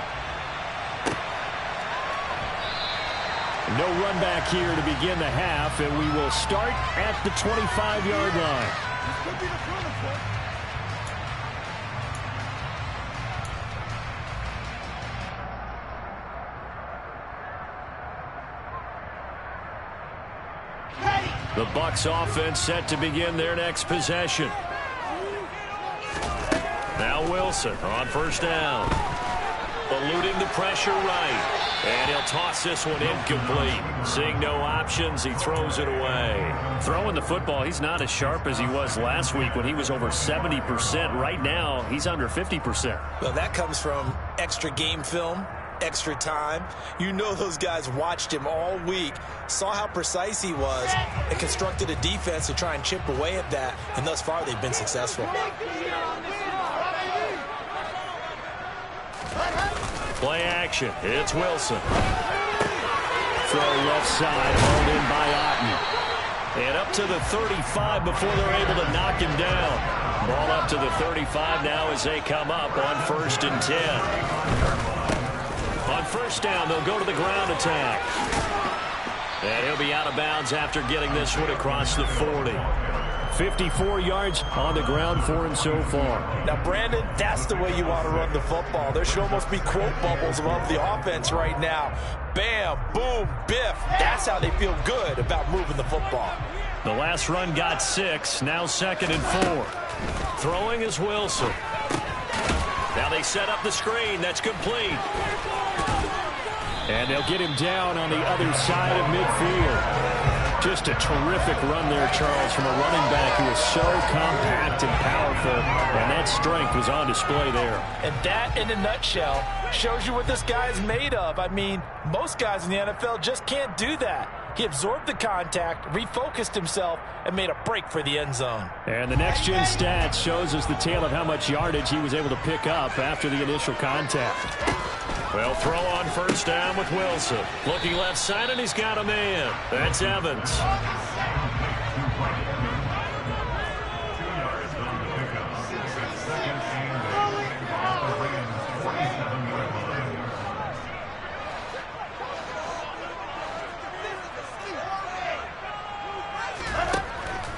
No run back here to begin the half, and we will start at the 25-yard line. This could be the front. The Bucs offense set to begin their next possession. Now Wilson on first down. Eluding the pressure right. And he'll toss this one incomplete. Seeing no options, he throws it away. Throwing the football, he's not as sharp as he was last week when he was over 70%. Right now, he's under 50%. Well, that comes from extra game film. Extra time. You know those guys watched him all week, saw how precise he was, and constructed a defense to try and chip away at that, and thus far they've been successful. Play action. It's Wilson. Throw left side, hauled in by Otten. And up to the 35 before they're able to knock him down. Ball up to the 35 now as they come up on 1st and 10. On first down, they'll go to the ground attack. And he'll be out of bounds after getting this one across the 40. 54 yards on the ground for him so far. Now, Brandon, that's the way you want to run the football. There should almost be quote bubbles above the offense right now. Bam, boom, biff. That's how they feel good about moving the football. The last run got 6. Now 2nd and 4. Throwing is Wilson. Now they set up the screen. That's complete. And they'll get him down on the other side of midfield. Just a terrific run there, Charles, from a running back who is so compact and powerful, and that strength was on display there. And that, in a nutshell, shows you what this guy is made of. I mean, most guys in the NFL just can't do that. He absorbed the contact, refocused himself, and made a break for the end zone. And the next-gen stats shows us the tale of how much yardage he was able to pick up after the initial contact. Well, throw on first down with Wilson. Looking left side, and he's got a man. That's Evans.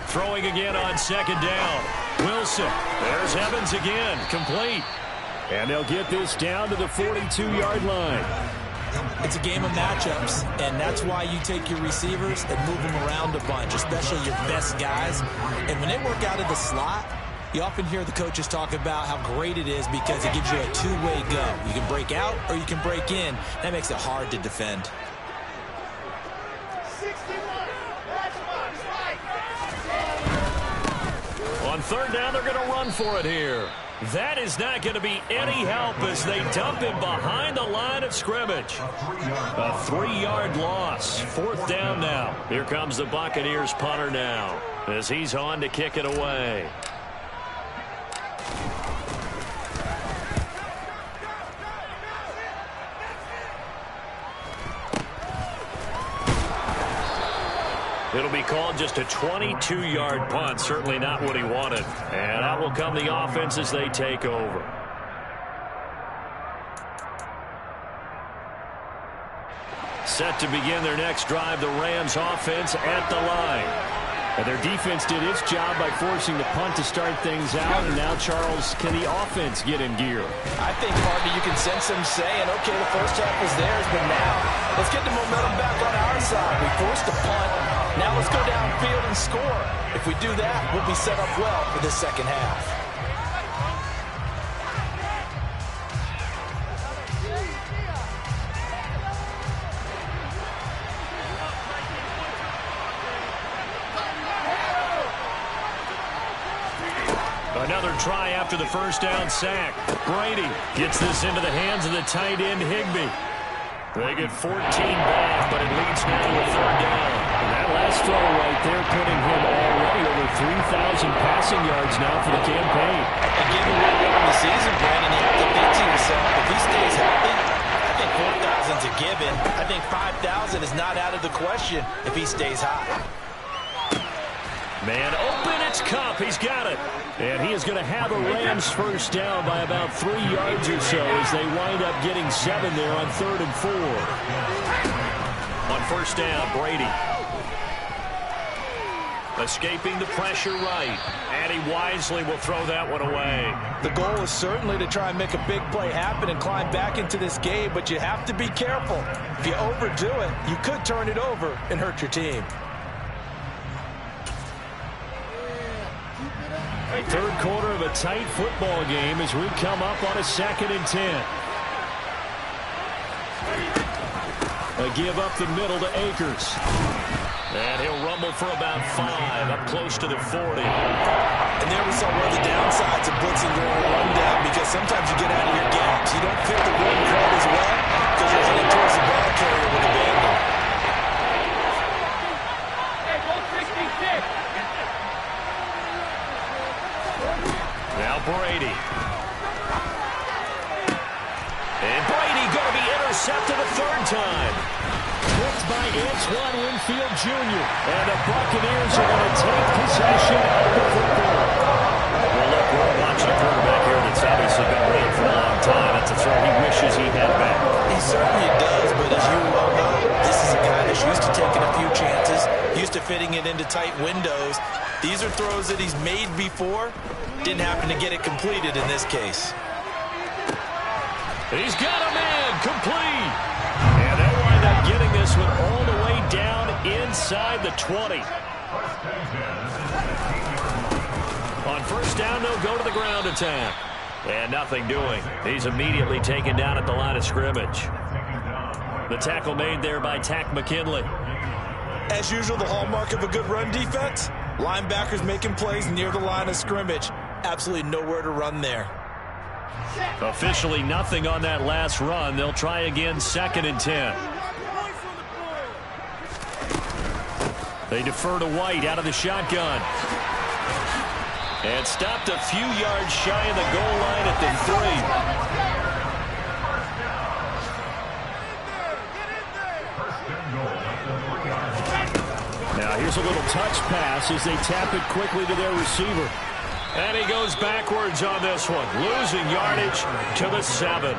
Throwing again on 2nd down. Wilson. There's Evans again. Complete. And they'll get this down to the 42-yard line. It's a game of matchups, and that's why you take your receivers and move them around a bunch, especially your best guys. And when they work out of the slot, you often hear the coaches talk about how great it is because it gives you a two-way go. You can break out or you can break in. That makes it hard to defend. On 3rd down, they're going to run for it here. That is not going to be any help as they dump him behind the line of scrimmage. A 3-yard loss. 4th down now. Here comes the Buccaneers punter now as he's on to kick it away. It'll be called just a 22-yard punt. Certainly not what he wanted. And out will come the offense as they take over. Set to begin their next drive, the Rams offense at the line. And their defense did its job by forcing the punt to start things out. And now, Charles, can the offense get in gear? I think, partner, you can sense them saying, okay, the first half was theirs, but now let's get the momentum back on our side. We forced a punt. Now let's go downfield and score. If we do that, we'll be set up well for this second half. Another try after the first down sack. Brady gets this into the hands of the tight end, Higbee. They get 14 back, but it leads now to a 3rd down. And that last throw right there putting him already over 3,000 passing yards now for the campaign. And given where we are in the season, Brandon, you have to think to yourself, if he stays healthy, I think 4,000's a given. I think 5,000 is not out of the question if he stays high. Man open, it's Kupp. He's got it. And he is going to have a Rams first down by about 3 yards or so as they wind up getting 7 there on 3rd and 4. On first down, Brady. Escaping the pressure right. And he wisely will throw that one away. The goal is certainly to try and make a big play happen and climb back into this game, but you have to be careful. If you overdo it, you could turn it over and hurt your team. 3rd quarter of a tight football game as we come up on a 2nd and 10. A give up the middle to Akers. And he'll rumble for about 5, up close to the 40. And there we saw one of the downsides of blitzing during a rundown, because sometimes you get out of your gaps. You don't fit the run crowd as well because you're heading towards the ball carrier with a band. Now Brady. And Brady going to be intercepted a 3rd time. Picked by Antoine Winfield Jr. And the Buccaneers are going to take possession of the football. Well, look, we're watching a quarterback here that's obviously been waiting for a long time. That's a throw he wishes he had back. He certainly does, but as you well know, this is a guy that's used to taking a few chances, used to fitting it into tight windows. These are throws that he's made before. Didn't happen to get it completed in this case. He's got a man complete. And they'll wind up getting this one all the way down inside the 20. On first down, they'll go to the ground attack. And nothing doing. He's immediately taken down at the line of scrimmage. The tackle made there by Tack McKinley. As usual, the hallmark of a good run defense, linebackers making plays near the line of scrimmage. Absolutely nowhere to run there. Officially nothing on that last run. They'll try again, 2nd and 10. They defer to White out of the shotgun. And stopped a few yards shy of the goal line at the 3. Now here's a little touch pass as they tap it quickly to their receiver. And he goes backwards on this one, losing yardage to the 7.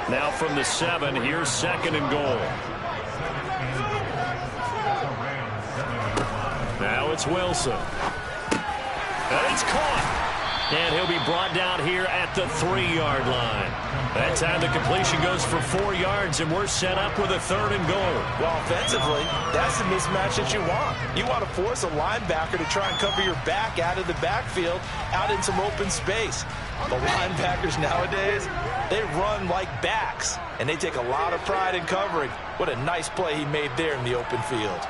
Now from the 7, here's 2nd and goal. Now it's Wilson. And it's caught. And he'll be brought down here at the 3-yard line. That time the completion goes for 4 yards, and we're set up with a 3rd and goal. Well, offensively, that's the mismatch that you want. You want to force a linebacker to try and cover your back out of the backfield, out in some open space. The linebackers nowadays, they run like backs, and they take a lot of pride in covering. What a nice play he made there in the open field.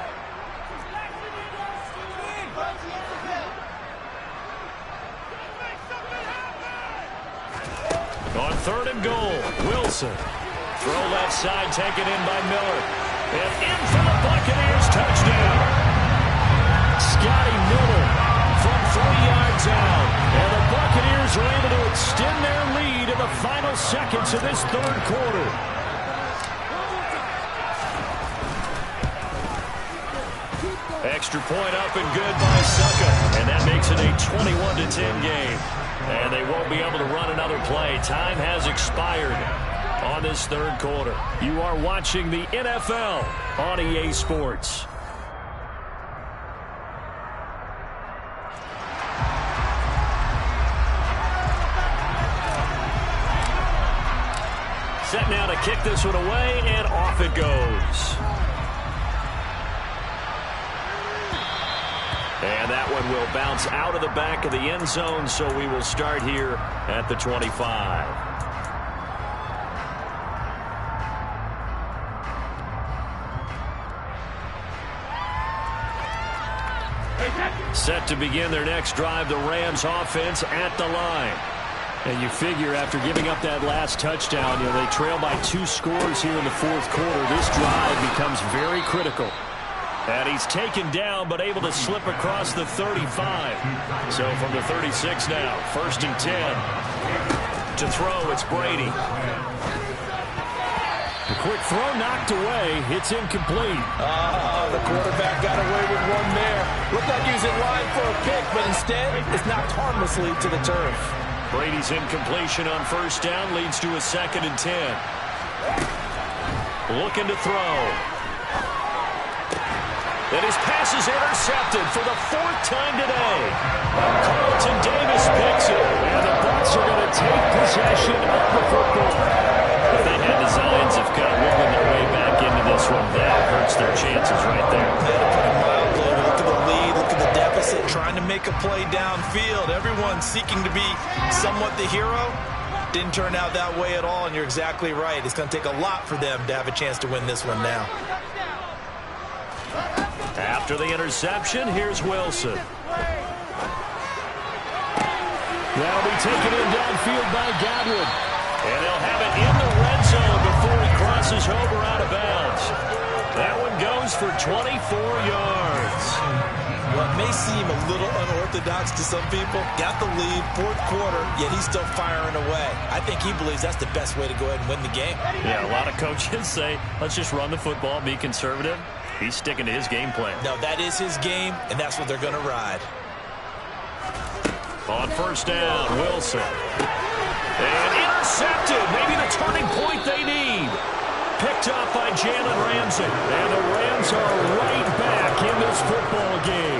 On 3rd and goal, Wilson. Throw left side, taken in by Miller. And in for the Buccaneers, touchdown. Scotty Miller from 3 yards out. And the Buccaneers are able to extend their lead in the final seconds of this 3rd quarter. Extra point up and good by Succa. And that makes it a 21-10 game. And they won't be able to run another play. Time has expired on this 3rd quarter. You are watching the NFL on EA Sports. Set now to kick this one away, and off it goes. And that one will bounce out of the back of the end zone, so we will start here at the 25. Set to begin their next drive, the Rams offense at the line. And you figure after giving up that last touchdown, they trail by 2 scores here in the 4th quarter. This drive becomes very critical. And he's taken down, but able to slip across the 35. So from the 36 now, 1st and 10. To throw, it's Brady. A quick throw knocked away. It's incomplete. The quarterback got away with one there. Looked like he was in line for a pick, but instead, it's knocked harmlessly to the turf. Brady's incompletion on 1st down leads to a 2nd and 10. Looking to throw. And his pass is intercepted for the 4th time today. Carlton Davis picks it. And the Bucs are going to take possession of the football. If they had designs of kind of wiggling their way back into this one, that hurts their chances right there. They had to put it mildly. Look at the lead, look at the deficit, trying to make a play downfield. Everyone seeking to be somewhat the hero. Didn't turn out that way at all, and you're exactly right. It's going to take a lot for them to have a chance to win this one now. After the interception, here's Wilson. That'll be taken in downfield by Godwin. And they'll have it in the red zone before he crosses over out of bounds. That one goes for 24 yards. What may seem a little unorthodox to some people, got the lead, 4th quarter, yet he's still firing away. I think he believes that's the best way to go ahead and win the game. Yeah, a lot of coaches say, let's just run the football, be conservative. He's sticking to his game plan. No, that is his game, and that's what they're going to ride. On 1st down, Wilson. And intercepted. Maybe the turning point they need. Picked up by Jalen Ramsey. And the Rams are right back in this football game.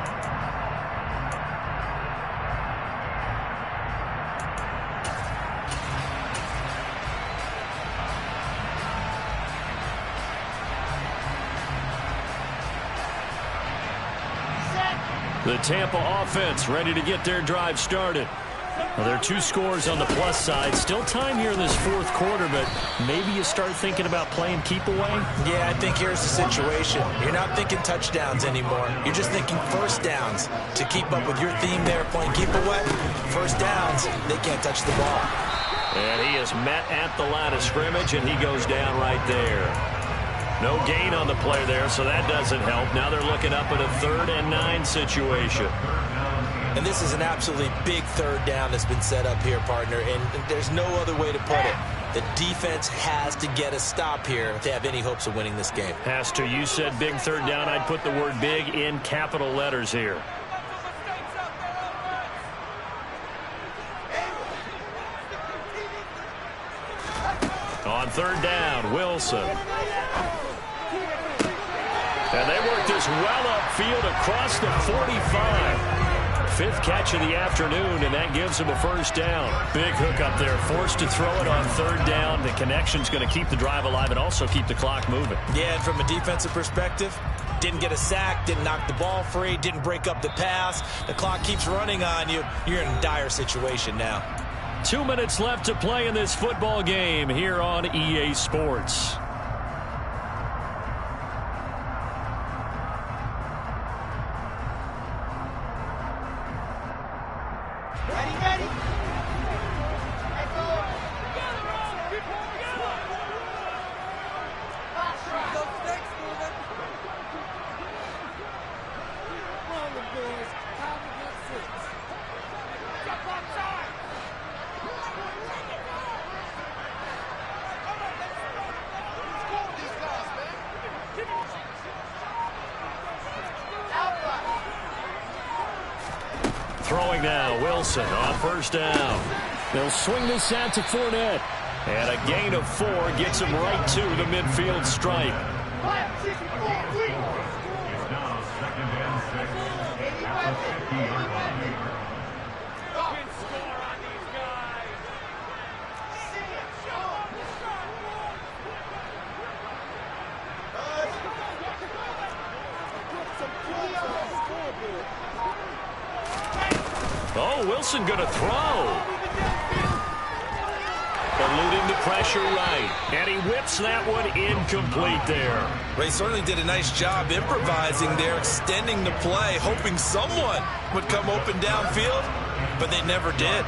The Tampa offense ready to get their drive started. Well, there are 2 scores on the plus side. Still time here in this fourth quarter, but maybe you start thinking about playing keep away? Yeah, I think here's the situation. You're not thinking touchdowns anymore. You're just thinking first downs. To keep up with your theme there, playing keep away, first downs, they can't touch the ball. And he is met at the line of scrimmage, and he goes down right there. No gain on the play there, so that doesn't help. Now they're looking up at a 3rd and 9 situation. And this is an absolutely big third down that's been set up here, partner, and there's no other way to put it. The defense has to get a stop here if they have any hopes of winning this game. Has to. You said big third down. I'd put the word big in capital letters here. On third down, Wilson. And they work this well upfield across the 45. 5th catch of the afternoon, and that gives him a first down. Big hook up there, forced to throw it on third down. The connection's going to keep the drive alive and also keep the clock moving. Yeah, and from a defensive perspective, didn't get a sack, didn't knock the ball free, didn't break up the pass. The clock keeps running on you. You're in a dire situation now. 2 minutes left to play in this football game here on EA Sports. Throwing now, Wilson on first down. They'll swing this out to Fournette. And a gain of 4 gets him right to the midfield stripe. Oh, Wilson going to throw. Eluding the pressure right. And he whips that one incomplete there. Ray certainly did a nice job improvising there, extending the play, hoping someone would come open downfield, but they never did.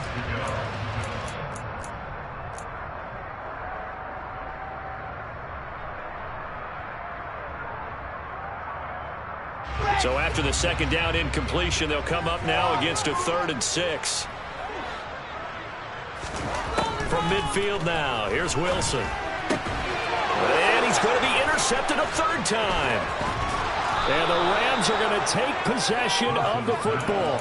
So after the second down incompletion, they'll come up now against a 3rd and 6. From midfield now, here's Wilson. And he's going to be intercepted a 3rd time. And the Rams are going to take possession of the football.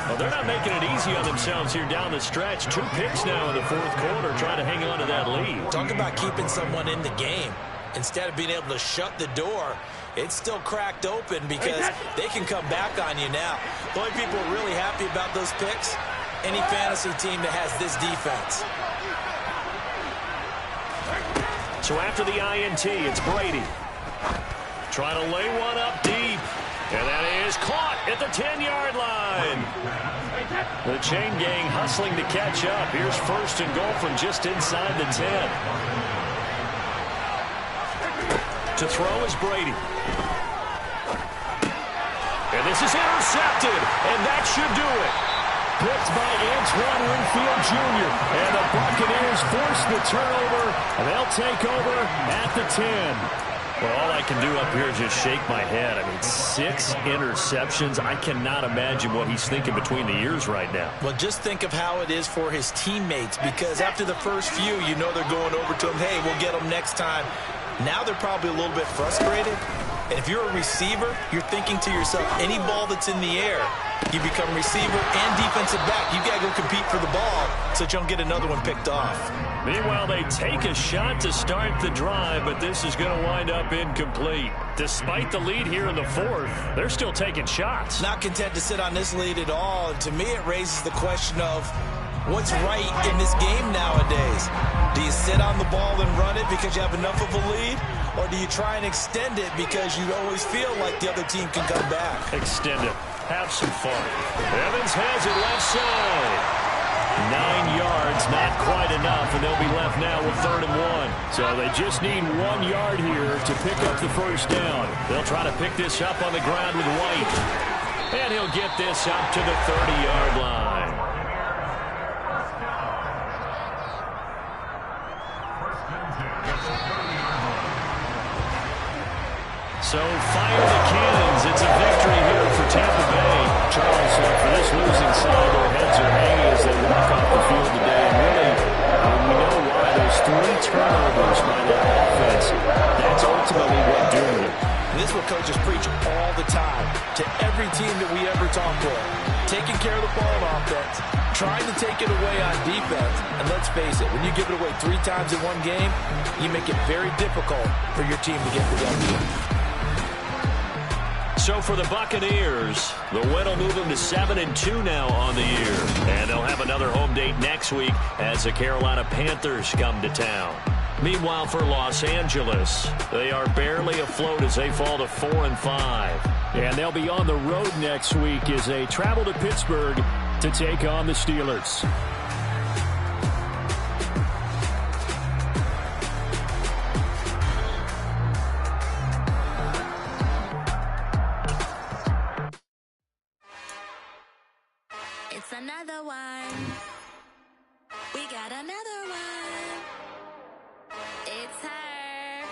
Well, they're not making it easy on themselves here down the stretch. 2 picks now in the fourth quarter, trying to hang on to that lead. Talk about keeping someone in the game. Instead of being able to shut the door, it's still cracked open because they can come back on you now. The only people really happy about those picks, any fantasy team that has this defense. So after the INT, it's Brady. Trying to lay one up deep. And that is caught at the 10-yard line. The chain gang hustling to catch up. Here's 1st and goal from just inside the 10. To throw is Brady. And this is intercepted, and that should do it. Picked by Antoine Winfield Jr. And the Buccaneers force the turnover, and they'll take over at the 10. Well, all I can do up here is just shake my head. I mean, 6 interceptions. I cannot imagine what he's thinking between the ears right now. Well, just think of how it is for his teammates, because after the first few, you know they're going over to him, hey, we'll get them next time. Now they're probably a little bit frustrated. And if you're a receiver, you're thinking to yourself, any ball that's in the air, you become receiver and defensive back. You got to go compete for the ball so that you don't get another one picked off. Meanwhile, they take a shot to start the drive, but this is going to wind up incomplete. Despite the lead here in the fourth, they're still taking shots. Not content to sit on this lead at all. And to me, it raises the question of what's right in this game nowadays. Do you sit on the ball and run it because you have enough of a lead? Or do you try and extend it because you always feel like the other team can come back? Extend it. have some fun. Evans has it left side. 9 yards, not quite enough, and they'll be left now with 3rd and 1. So they just need 1 yard here to pick up the first down. They'll try to pick this up on the ground with White. And he'll get this up to the 30-yard line. So fire the cannons. It's a victory here for Tampa Bay. Charles, for this losing side, their heads are hanging as they walk off the field today. And really, we know why. Those 3 turnovers by that offense, that's ultimately what doomed it. This is what coaches preach all the time to every team that we ever talk with. Taking care of the ball on offense, trying to take it away on defense. And let's face it, when you give it away 3 times in one game, you make it very difficult for your team to get the W. So for the Buccaneers, the win will move them to 7-2 now on the year. And they'll have another home date next week as the Carolina Panthers come to town. Meanwhile, for Los Angeles, they are barely afloat as they fall to 4-5. And they'll be on the road next week as they travel to Pittsburgh to take on the Steelers. It's another one. We got another one. It's her.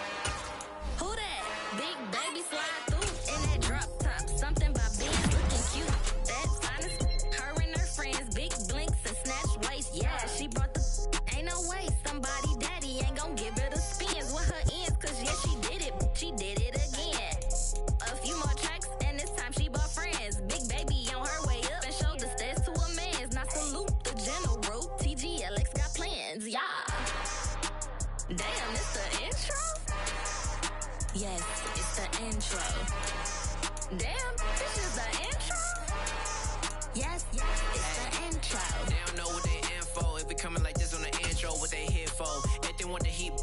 Who that? Big baby slide through in that drop top. Something about being looking cute. That's honest. Her and her friends, big blinks and snatch waist. Yeah, she brought the. Ain't no way somebody daddy ain't gon' give her the spins with her ends. Cause yeah, she did it. She did it again. A few more tracks and this time she bought friends. Big baby on her way up and showed the stairs to a man's. Now salute the general. TGLX got plans, yeah. Damn, it's the intro? Yes, it's the intro. Damn, this is the intro? Yes, it's the intro. They don't know what they info. If we coming like this on the intro, what they here for? If they want the heat.